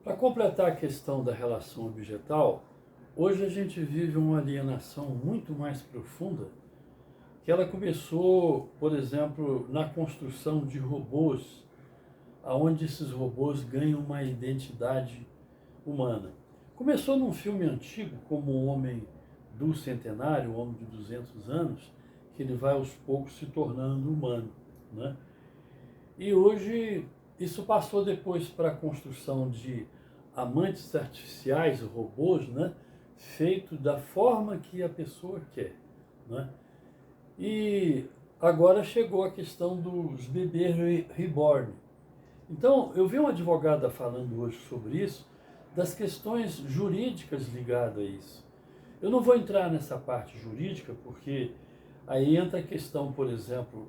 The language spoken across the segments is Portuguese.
Para completar a questão da relação objetal, hoje a gente vive uma alienação muito mais profunda, que ela começou, por exemplo, na construção de robôs, aonde esses robôs ganham uma identidade humana. Começou num filme antigo, como O Homem do Centenário, O Homem de 200 anos, que ele vai aos poucos se tornando humano, né? E hoje isso passou depois para a construção de amantes artificiais, robôs, né? Feito da forma que a pessoa quer, né? E agora chegou a questão dos bebês reborn. Então, eu vi uma advogada falando hoje sobre isso, das questões jurídicas ligadas a isso. Eu não vou entrar nessa parte jurídica, porque aí entra a questão, por exemplo,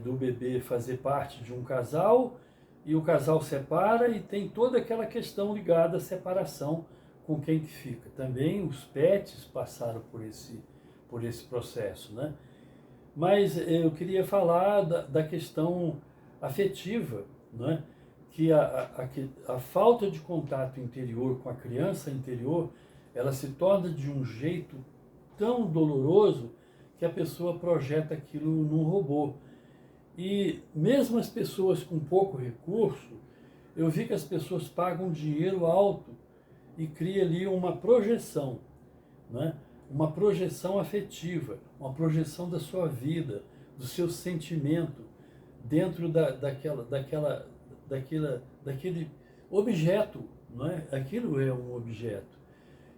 do bebê fazer parte de um casal e o casal separa e tem toda aquela questão ligada à separação com quem que fica. Também os pets passaram por esse processo, né? Mas eu queria falar da questão afetiva, né? Que a falta de contato interior com a criança interior, ela se torna de um jeito tão doloroso que a pessoa projeta aquilo num robô. E mesmo as pessoas com pouco recurso, eu vi que as pessoas pagam dinheiro alto e cria ali uma projeção, né? Uma projeção afetiva, uma projeção da sua vida, do seu sentimento dentro daquele objeto, não é? Aquilo é um objeto.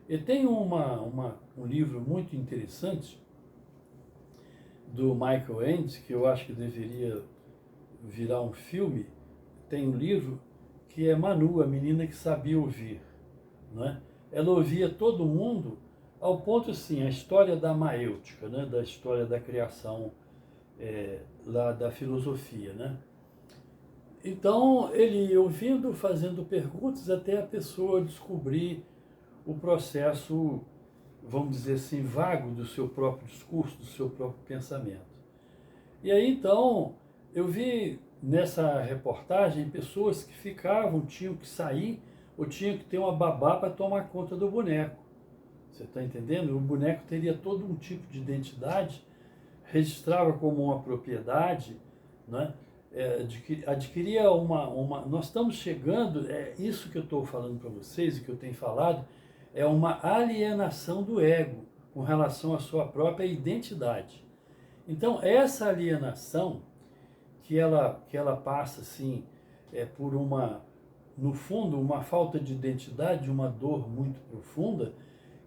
E tem um livro muito interessante do Michael Ende, que eu acho que deveria virar um filme. Tem um livro que é Manu, a menina que sabia ouvir, né? Ela ouvia todo mundo ao ponto assim, a história da maêutica, né? Da história da criação lá da filosofia, né? Então ele ouvindo, fazendo perguntas até a pessoa descobrir o processo, vamos dizer assim, vago do seu próprio discurso, do seu próprio pensamento. E aí então eu vi nessa reportagem pessoas que ficavam, tinham que sair ou tinham que ter uma babá para tomar conta do boneco. Você está entendendo? O boneco teria todo um tipo de identidade, registrava como uma propriedade, né? Adquiria Nós estamos chegando, é isso que eu estou falando para vocês e que eu tenho falado, é uma alienação do ego com relação à sua própria identidade. Então, essa alienação que ela passa assim, por no fundo, uma falta de identidade, uma dor muito profunda,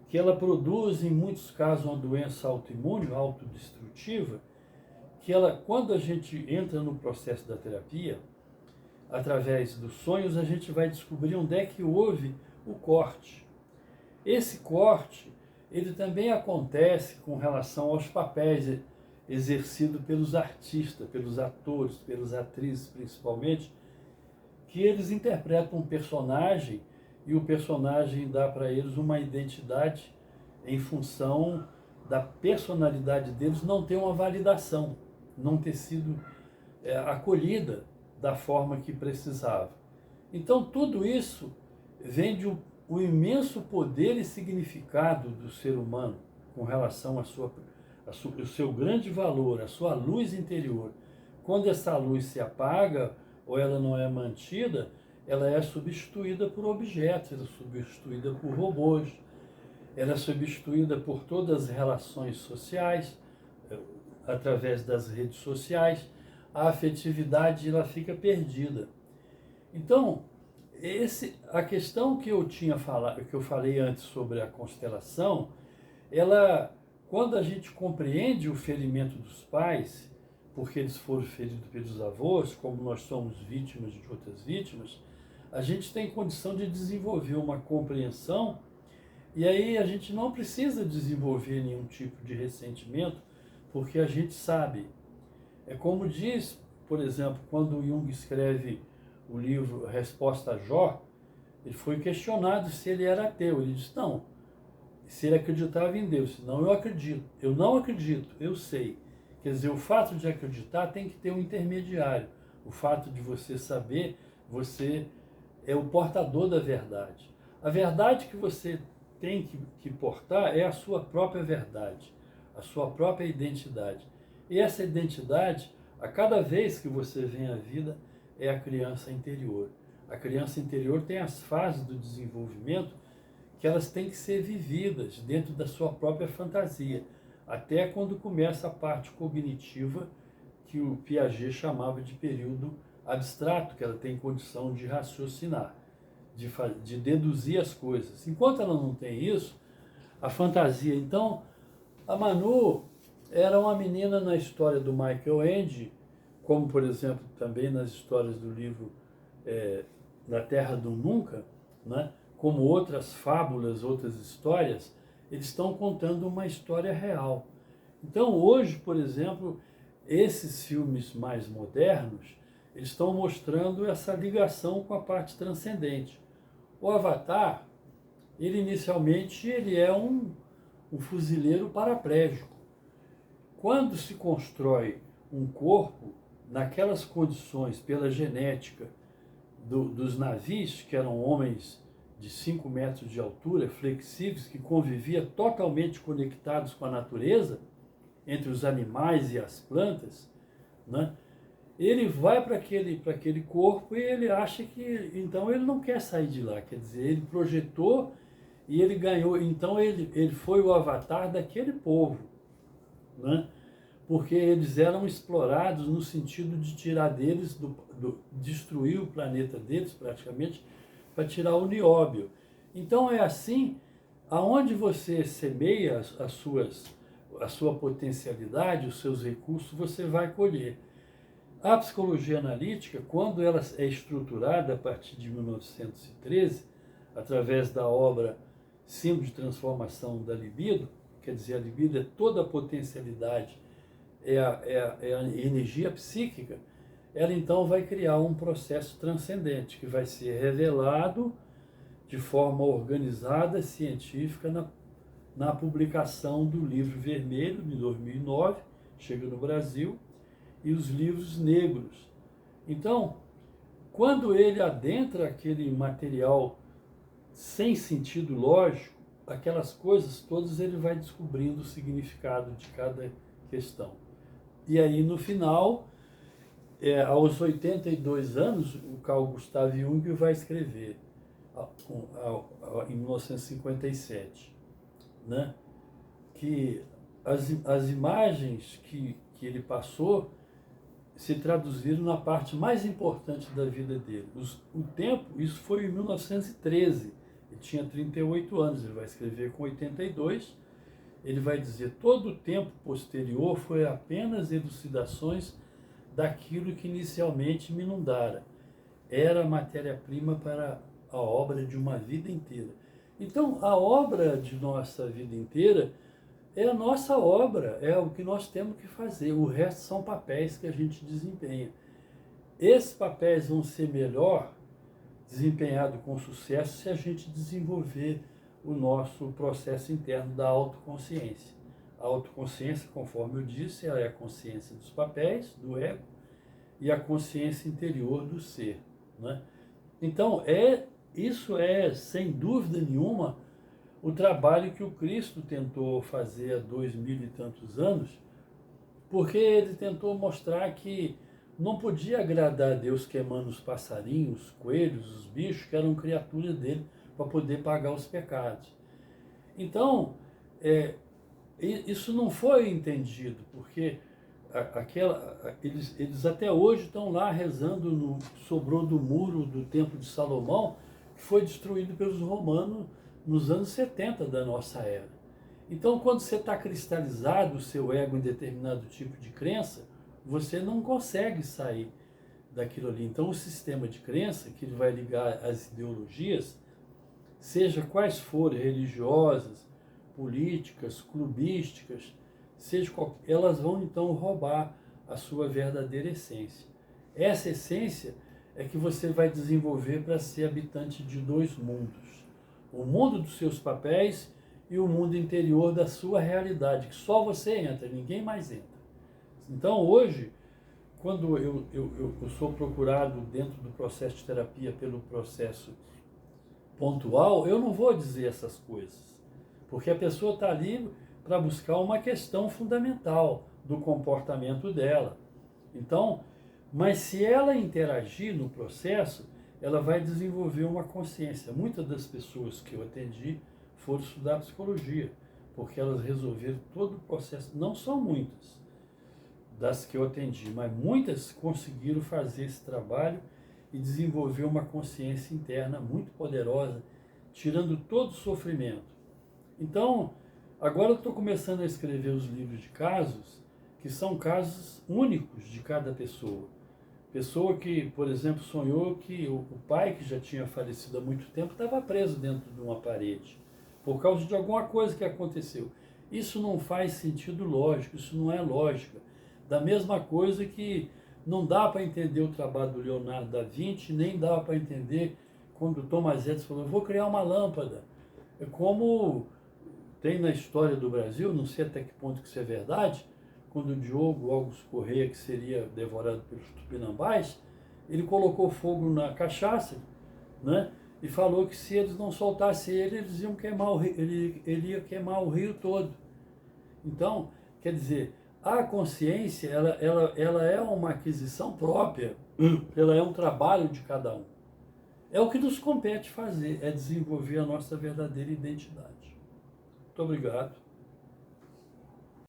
que ela produz, em muitos casos, uma doença autoimune, autodestrutiva, que ela, quando a gente entra no processo da terapia, através dos sonhos, a gente vai descobrir onde é que houve o corte. Esse corte, ele também acontece com relação aos papéis exercidos pelos artistas, pelos atores, pelas atrizes principalmente, que eles interpretam um personagem e o personagem dá para eles uma identidade em função da personalidade deles não ter uma validação, não ter sido acolhida da forma que precisava. Então tudo isso vem de o imenso poder e significado do ser humano com relação ao seu grande valor, a sua luz interior. Quando essa luz se apaga ou ela não é mantida, ela é substituída por objetos, ela é substituída por robôs, ela é substituída por todas as relações sociais, através das redes sociais, a afetividade ela fica perdida. Então, a questão que que eu falei antes sobre a constelação, ela, quando a gente compreende o ferimento dos pais, porque eles foram feridos pelos avós, como nós somos vítimas de outras vítimas, a gente tem condição de desenvolver uma compreensão e aí a gente não precisa desenvolver nenhum tipo de ressentimento, porque a gente sabe. É como diz, por exemplo, quando Jung escreve o livro Resposta a Jó, ele foi questionado se ele era ateu. Ele disse, não, se ele acreditava em Deus. Não, eu acredito. Eu não acredito, eu sei. Quer dizer, o fato de acreditar tem que ter um intermediário. O fato de você saber, você é o portador da verdade. A verdade que você tem que portar é a sua própria verdade, a sua própria identidade. E essa identidade, a cada vez que você vem à vida, é a criança interior. A criança interior tem as fases do desenvolvimento que elas têm que ser vividas dentro da sua própria fantasia, até quando começa a parte cognitiva, que o Piaget chamava de período abstrato, que ela tem condição de raciocinar, de deduzir as coisas. Enquanto ela não tem isso, a fantasia. Então, a Manu era uma menina na história do Michael Ende, como, por exemplo, também nas histórias do livro Na Terra do Nunca, né? Como outras fábulas, outras histórias, eles estão contando uma história real. Então, hoje, por exemplo, esses filmes mais modernos, eles estão mostrando essa ligação com a parte transcendente. O Avatar, ele inicialmente ele é um fuzileiro paraplégico. Quando se constrói um corpo naquelas condições, pela genética dos navios, que eram homens de 5 metros de altura, flexíveis, que conviviam totalmente conectados com a natureza, entre os animais e as plantas, né? Ele vai para aquele corpo e ele acha que, então ele não quer sair de lá, quer dizer, ele projetou e ele ganhou, então ele foi o avatar daquele povo, né? Porque eles eram explorados no sentido de tirar deles, destruir o planeta deles praticamente, para tirar o nióbio. Então é assim, aonde você semeia a sua potencialidade, os seus recursos, você vai colher. A psicologia analítica, quando ela é estruturada a partir de 1913, através da obra Símbolo de Transformação da Libido, quer dizer, a libido é toda a potencialidade, é a energia psíquica, ela então vai criar um processo transcendente, que vai ser revelado de forma organizada, científica, na publicação do Livro Vermelho, de 2009, chega no Brasil, e os livros negros. Então, quando ele adentra aquele material sem sentido lógico, aquelas coisas todas, ele vai descobrindo o significado de cada questão. E aí, no final, aos 82 anos, o Carl Gustav Jung vai escrever, em 1957, né, que as imagens que ele passou se traduziram na parte mais importante da vida dele. O tempo, isso foi em 1913, ele tinha 38 anos, ele vai escrever com 82, ele vai dizer, todo o tempo posterior foi apenas elucidações daquilo que inicialmente me inundara. Era matéria-prima para a obra de uma vida inteira. Então, a obra de nossa vida inteira é a nossa obra, é o que nós temos que fazer. O resto são papéis que a gente desempenha. Esses papéis vão ser melhor desempenhados com sucesso se a gente desenvolver o nosso processo interno da autoconsciência. A autoconsciência, conforme eu disse, ela é a consciência dos papéis, do ego, e a consciência interior do ser, né? Então, isso é, sem dúvida nenhuma, o trabalho que o Cristo tentou fazer há 2000 e tantos anos, porque ele tentou mostrar que não podia agradar a Deus queimando os passarinhos, os coelhos, os bichos, que eram criaturas dele, para poder pagar os pecados. Então, isso não foi entendido, porque eles até hoje estão lá rezando sobrou do muro do Templo de Salomão, que foi destruído pelos romanos nos anos 70 da nossa era. Então, quando você está cristalizado o seu ego em determinado tipo de crença, você não consegue sair daquilo ali. Então, o sistema de crença, que ele vai ligar as ideologias, seja quais forem, religiosas, políticas, clubísticas, elas vão então roubar a sua verdadeira essência. Essa essência é que você vai desenvolver para ser habitante de dois mundos. O mundo dos seus papéis e o mundo interior da sua realidade, que só você entra, ninguém mais entra. Então hoje, quando eu sou procurado dentro do processo de terapia pelo processo pontual, eu não vou dizer essas coisas, porque a pessoa está ali para buscar uma questão fundamental do comportamento dela. Então, mas se ela interagir no processo, ela vai desenvolver uma consciência. Muitas das pessoas que eu atendi foram estudar psicologia, porque elas resolveram todo o processo. Não são muitas das que eu atendi, mas muitas conseguiram fazer esse trabalho e desenvolver uma consciência interna muito poderosa, tirando todo o sofrimento. Então, agora eu estou começando a escrever os livros de casos, que são casos únicos de cada pessoa. Pessoa que, por exemplo, sonhou que o pai, que já tinha falecido há muito tempo, estava preso dentro de uma parede, por causa de alguma coisa que aconteceu. Isso não faz sentido lógico, isso não é lógica. Da mesma coisa que não dá para entender o trabalho do Leonardo da Vinci, nem dá para entender quando Thomas Edison falou, eu vou criar uma lâmpada. É como tem na história do Brasil, não sei até que ponto que isso é verdade, quando o Diogo Augusto Corrêa, que seria devorado pelos tupinambás, ele colocou fogo na cachaça, né? E falou que se eles não soltassem ele, eles iam queimar o rio, ele ia queimar o rio todo. Então, quer dizer, a consciência, ela é uma aquisição própria, ela é um trabalho de cada um. É o que nos compete fazer, é desenvolver a nossa verdadeira identidade. Muito obrigado.